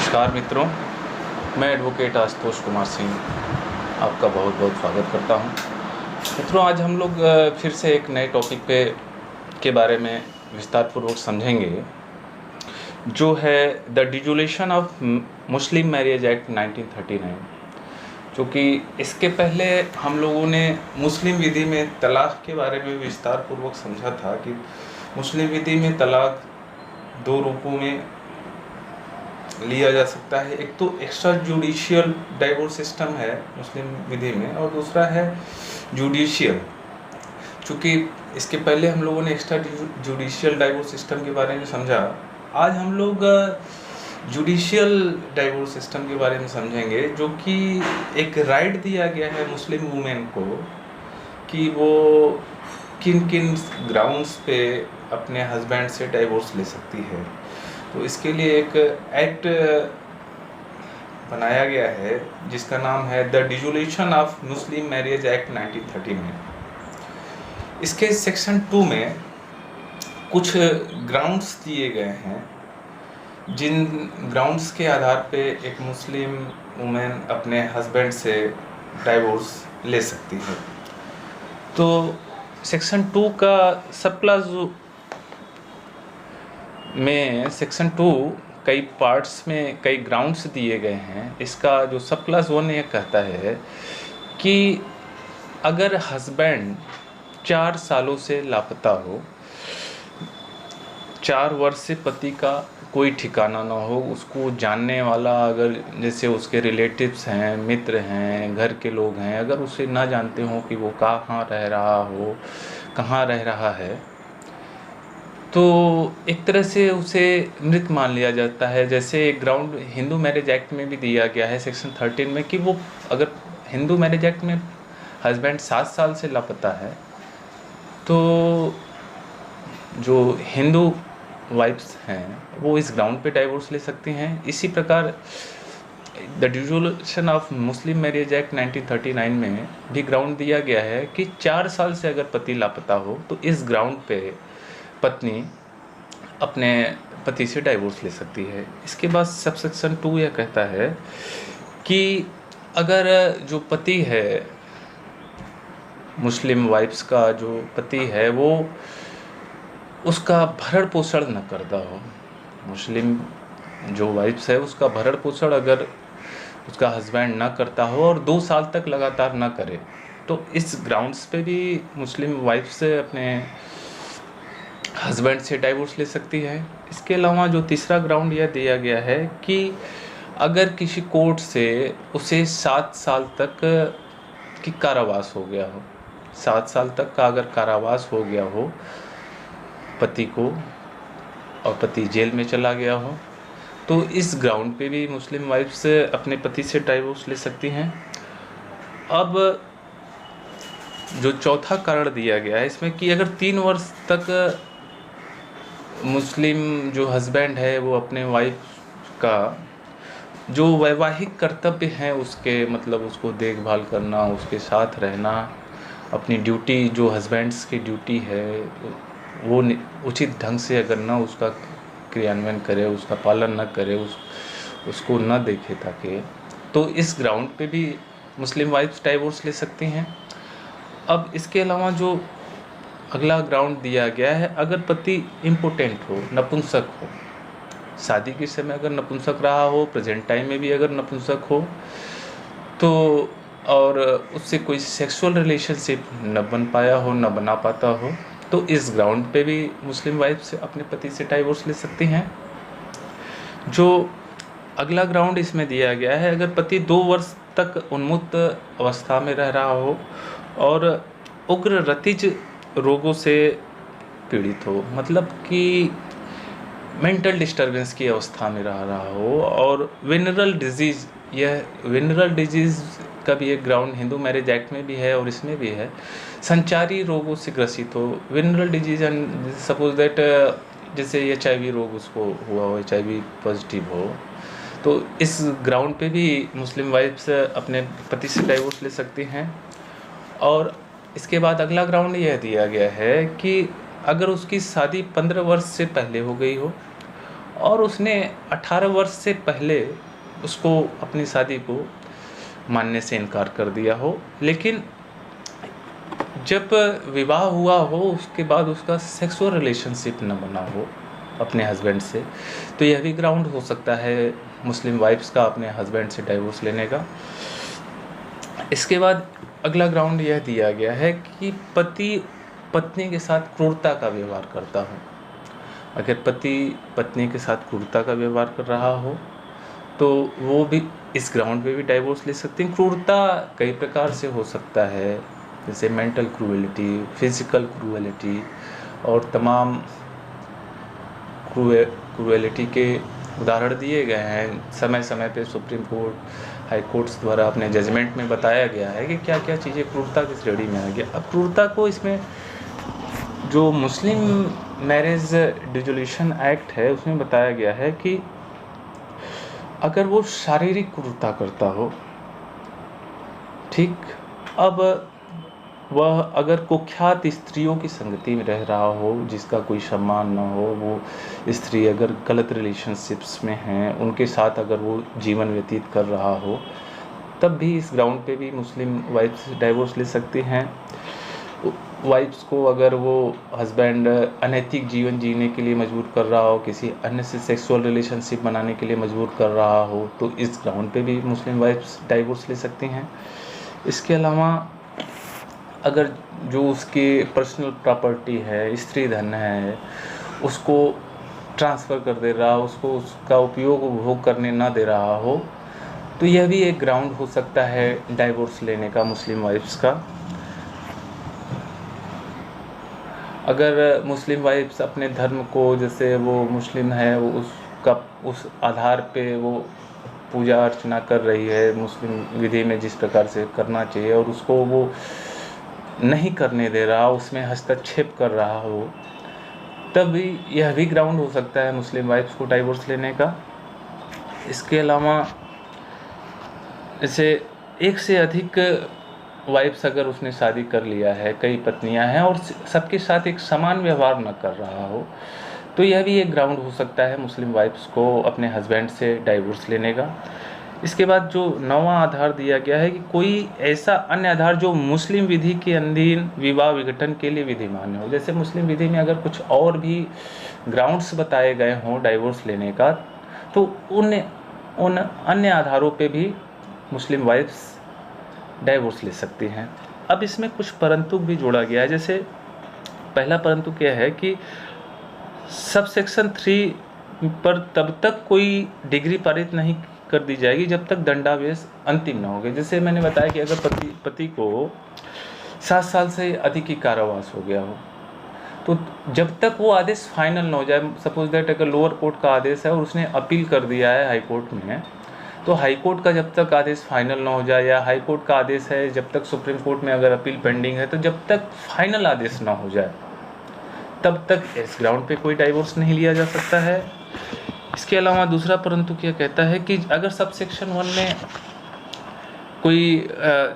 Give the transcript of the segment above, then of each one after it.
नमस्कार मित्रों, मैं एडवोकेट आशुतोष कुमार सिंह आपका बहुत बहुत स्वागत करता हूं। मित्रों, आज हम लोग फिर से एक नए टॉपिक के बारे में विस्तारपूर्वक समझेंगे, जो है the dissolution of Muslim marriage act 1939। जो कि इसके पहले हम लोगों ने मुस्लिम विधि में तलाक़ के बारे में विस्तारपूर्वक समझा था कि मुस्लिम विधि में तलाक़ दो रूपों में लिया जा सकता है। एक तो एक्स्ट्रा जुडिशियल डाइवोर्स सिस्टम है मुस्लिम विधि में, और दूसरा है जुडिशियल। चूँकि इसके पहले हम लोगों ने एक्स्ट्रा जुडिशियल डाइवोर्स सिस्टम के बारे में समझा, आज हम लोग जुडिशियल डाइवोर्स सिस्टम के बारे में समझेंगे, जो कि एक राइट दिया गया है मुस्लिम वुमेन को कि वो किन किन ग्राउंड्स पे अपने हस्बैंड से डाइवोर्स ले सकती है। तो इसके लिए एक एक्ट बनाया गया है जिसका नाम है the dissolution of Muslim marriage act 1939। इसके सेक्शन 2 में कुछ ग्राउंड्स दिए गए हैं, जिन ग्राउंड्स के आधार पे एक मुस्लिम वुमेन अपने हस्बैंड से डाइवोर्स ले सकती है। तो सेक्शन 2 का सब क्लास में सेक्शन 2 कई पार्ट्स में कई ग्राउंड्स दिए गए हैं। इसका जो सब क्लास 1 ये कहता है कि अगर हस्बैंड 4 सालों से लापता हो, 4 वर्ष से पति का कोई ठिकाना ना हो, उसको जानने वाला अगर जैसे उसके रिलेटिव्स हैं, मित्र हैं, घर के लोग हैं, अगर उसे ना जानते हो कि वो कहाँ रह रहा हो, कहाँ रह रहा है, तो एक तरह से उसे मृत मान लिया जाता है। जैसे एक ग्राउंड हिंदू मैरिज एक्ट में भी दिया गया है सेक्शन 13 में कि वो अगर हिंदू मैरिज एक्ट में हस्बैंड 7 साल से लापता है तो जो हिंदू वाइफ्स हैं वो इस ग्राउंड पे डाइवोर्स ले सकती हैं। इसी प्रकार the dissolution of Muslim marriage act 1939 में भी ग्राउंड दिया गया है कि 4 साल से अगर पति लापता हो तो इस ग्राउंड पे पत्नी अपने पति से डाइवोर्स ले सकती है। इसके बाद सब सेक्शन 2 यह कहता है कि अगर जो पति है, मुस्लिम वाइफ्स का जो पति है, वो उसका भरण पोषण न करता हो, मुस्लिम जो वाइफ्स है उसका भरण पोषण अगर उसका हस्बैंड ना करता हो और 2 साल तक लगातार ना करे, तो इस ग्राउंड्स पे भी मुस्लिम वाइफ्स अपने हस्बैंड से डाइवोर्स ले सकती है। इसके अलावा जो तीसरा ग्राउंड यह दिया गया है कि अगर किसी कोर्ट से उसे 7 साल तक की कारावास हो गया हो, 7 साल तक का अगर कारावास हो गया हो पति को और पति जेल में चला गया हो, तो इस ग्राउंड पे भी मुस्लिम वाइफ्स अपने पति से डाइवोर्स ले सकती हैं। अब जो चौथा कारण दिया गया है इसमें कि अगर 3 वर्ष तक मुस्लिम जो हस्बैंड है वो अपने वाइफ का जो वैवाहिक कर्तव्य हैं उसके मतलब उसको देखभाल करना, उसके साथ रहना, अपनी ड्यूटी जो हस्बैंड्स की ड्यूटी है वो उचित ढंग से अगर ना उसका क्रियान्वयन करे, उसका पालन न करे, उसको न देखे ताकि, तो इस ग्राउंड पे भी मुस्लिम वाइफ्स डाइवोर्स ले सकती हैं। अब इसके अलावा जो अगला ग्राउंड दिया गया है, अगर पति इम्पोटेंट हो, नपुंसक हो, शादी के समय अगर नपुंसक रहा हो, प्रेजेंट टाइम में भी अगर नपुंसक हो, तो और उससे कोई सेक्सुअल रिलेशनशिप न बन पाया हो, न बना पाता हो, तो इस ग्राउंड पे भी मुस्लिम वाइफ्स अपने पति से डाइवोर्स ले सकती हैं। जो अगला ग्राउंड इसमें दिया गया है, अगर पति 2 वर्ष तक उन्मुक्त अवस्था में रह रहा हो और उग्र रतिज रोगों से पीड़ित हो, मतलब कि मेंटल डिस्टर्बेंस की अवस्था में रह रहा हो, और वेनरल डिजीज़, यह वेनरल डिजीज़ का भी एक ग्राउंड हिंदू मैरिज एक्ट में भी है और इसमें भी है, संचारी रोगों से ग्रसित हो। Venereal disease and suppose that जैसे HIV रोग उसको हुआ हो, HIV पॉजिटिव हो, तो इस ग्राउंड पे भी मुस्लिम वाइफ्स अपने पति से डाइवोर्स ले सकती हैं। और इसके बाद अगला ग्राउंड यह दिया गया है कि अगर उसकी शादी 15 वर्ष से पहले हो गई हो और उसने 18 वर्ष से पहले उसको अपनी शादी को मानने से इनकार कर दिया हो, लेकिन जब विवाह हुआ हो उसके बाद उसका सेक्सुअल रिलेशनशिप न बना हो अपने हस्बैंड से, तो यह भी ग्राउंड हो सकता है मुस्लिम वाइफ्स का अपने हस्बैंड से डाइवोर्स लेने का। इसके बाद अगला ग्राउंड यह दिया गया है कि पति पत्नी के साथ क्रूरता का व्यवहार करता हो। अगर पति पत्नी के साथ क्रूरता का व्यवहार कर रहा हो तो वो भी इस ग्राउंड पे भी डाइवोर्स ले सकते हैं। क्रूरता कई प्रकार से हो सकता है, जैसे मेंटल क्रूएलिटी, फिजिकल क्रूएलिटी और तमाम क्रूएलिटी के उदाहरण दिए गए हैं। समय समय पे सुप्रीम कोर्ट, हाई कोर्ट्स द्वारा अपने जजमेंट में बताया गया है कि क्या क्या चीज़ें क्रूरता की श्रेणी में आ गया। अब क्रूरता को इसमें जो मुस्लिम मैरिज डिसोल्यूशन एक्ट है उसमें बताया गया है कि अगर वो शारीरिक क्रूरता करता हो, ठीक, अब वह अगर कुख्यात स्त्रियों की संगति में रह रहा हो जिसका कोई सम्मान न हो, वो स्त्री अगर गलत रिलेशनशिप्स में हैं उनके साथ अगर वो जीवन व्यतीत कर रहा हो, तब भी इस ग्राउंड पे भी मुस्लिम वाइफ्स डाइवोर्स ले सकती हैं। वाइफ्स को अगर वो हस्बैंड अनैतिक जीवन जीने के लिए मजबूर कर रहा हो, किसी अन्य से सेक्सुअल रिलेशनशिप बनाने के लिए मजबूर कर रहा हो, तो इस ग्राउंड पे भी मुस्लिम वाइफ्स डाइवोर्स ले सकती हैं। इसके अलावा अगर जो उसके पर्सनल प्रॉपर्टी है, स्त्री धन है, उसको ट्रांसफ़र कर दे रहा हो, उसको उसका उपयोग उपभोग करने ना दे रहा हो, तो यह भी एक ग्राउंड हो सकता है डाइवोर्स लेने का मुस्लिम वाइफ्स का। अगर मुस्लिम वाइफ्स अपने धर्म को, जैसे वो मुस्लिम है, वो उसका उस आधार पे वो पूजा अर्चना कर रही है मुस्लिम विधि में जिस प्रकार से करना चाहिए, और उसको वो नहीं करने दे रहा, उसमें हस्तक्षेप कर रहा हो, तब यह भी ग्राउंड हो सकता है मुस्लिम वाइफ्स को डाइवोर्स लेने का। इसके अलावा जैसे एक से अधिक वाइफ्स अगर उसने शादी कर लिया है, कई पत्नियां हैं और सबके साथ एक समान व्यवहार न कर रहा हो, तो यह भी एक ग्राउंड हो सकता है मुस्लिम वाइफ्स को अपने हस्बैंड से डाइवोर्स लेने का। इसके बाद जो 9वां आधार दिया गया है कि कोई ऐसा अन्य आधार जो मुस्लिम विधि के अधीन विवाह विघटन के लिए विधिमान हो। जैसे मुस्लिम विधि में अगर कुछ और भी ग्राउंड्स बताए गए हों डाइवोर्स लेने का, तो उन अन्य आधारों पे भी मुस्लिम वाइफ्स डाइवोर्स ले सकती हैं। अब इसमें कुछ परंतु भी जोड़ा गया है। जैसे पहला परंतु क्या है कि सब सेक्शन 3 पर तब तक कोई डिग्री पारित नहीं कर दी जाएगी जब तक दंडावेश अंतिम न हो गए। जैसे मैंने बताया कि अगर पति को 7 साल से अधिक की कारावास हो गया हो, तो जब तक वो आदेश फाइनल न हो जाए, सपोज दैट अगर लोअर कोर्ट का आदेश है और उसने अपील कर दिया है हाई कोर्ट में, तो हाई कोर्ट का जब तक आदेश फाइनल ना हो जाए, या हाई कोर्ट का आदेश है जब तक सुप्रीम कोर्ट में अगर अपील पेंडिंग है, तो जब तक फाइनल आदेश ना हो जाए तब तक इस ग्राउंड पे कोई डाइवोर्स नहीं लिया जा सकता है। इसके अलावा दूसरा परंतु क्या कहता है कि अगर सब सेक्शन 1 में कोई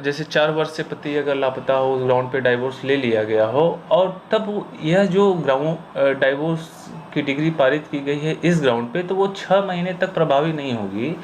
जैसे 4 वर्ष से पति अगर लापता हो, उस ग्राउंड पे डाइवोर्स ले लिया गया हो, और तब यह जो ग्राउंड डाइवोर्स की डिग्री पारित की गई है इस ग्राउंड पे, तो वो 6 महीने तक प्रभावी नहीं होगी।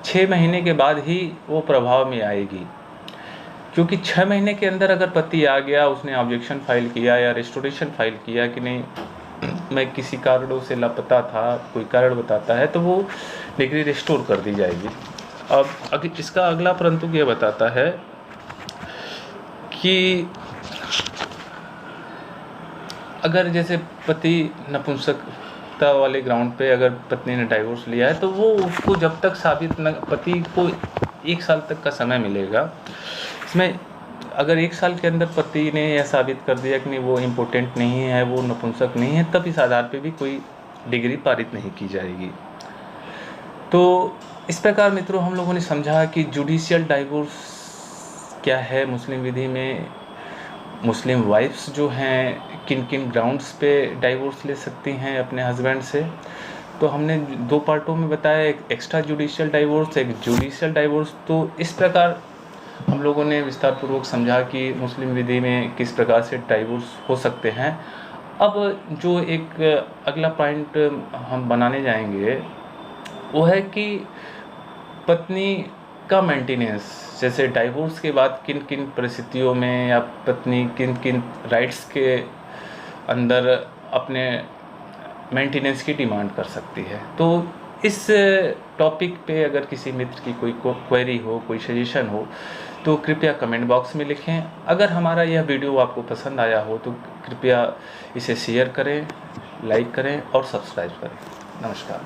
6 महीने के बाद ही वो प्रभाव में आएगी, क्योंकि 6 महीने के अंदर अगर पति आ गया, उसने ऑब्जेक्शन फाइल किया या रेस्टोरेशन फाइल किया कि नहीं मैं किसी कारणों से लापता था, कोई कारण बताता है, तो वो डिग्री रिस्टोर कर दी जाएगी। अब इसका अगला परंतु ये बताता है कि अगर जैसे पति नपुंसकता वाले ग्राउंड पे अगर पत्नी ने डाइवोर्स लिया है, तो वो उसको जब तक साबित न, पति को 1 साल तक का समय मिलेगा। इसमें अगर 1 साल के अंदर पति ने यह साबित कर दिया कि नहीं वो इम्पोर्टेंट नहीं है, वो नपुंसक नहीं है, तब इस आधार पे भी कोई डिग्री पारित नहीं की जाएगी। तो इस प्रकार मित्रों हम लोगों ने समझा कि जुडिशियल डाइवोर्स क्या है मुस्लिम विधि में, मुस्लिम वाइफ्स जो हैं किन किन ग्राउंड्स पे डाइवोर्स ले सकती हैं अपने हस्बैंड से। तो हमने 2 पार्टों में बताया, एक एक्स्ट्रा जुडिशियल डाइवोर्स, एक जुडिशियल डाइवोर्स। तो इस प्रकार हम लोगों ने विस्तार पूर्वक समझा कि मुस्लिम विधि में किस प्रकार से डाइवोर्स हो सकते हैं। अब जो एक अगला पॉइंट हम बनाने जाएंगे वो है कि पत्नी का मेंटेनेंस, जैसे डाइवोर्स के बाद किन किन परिस्थितियों में या पत्नी किन किन राइट्स के अंदर अपने मेंटेनेंस की डिमांड कर सकती है। तो इस टॉपिक पे अगर किसी मित्र की कोई क्वेरी हो, कोई सजेशन हो, तो कृपया कमेंट बॉक्स में लिखें। अगर हमारा यह वीडियो आपको पसंद आया हो तो कृपया इसे शेयर करें, लाइक करें और सब्सक्राइब करें। नमस्कार।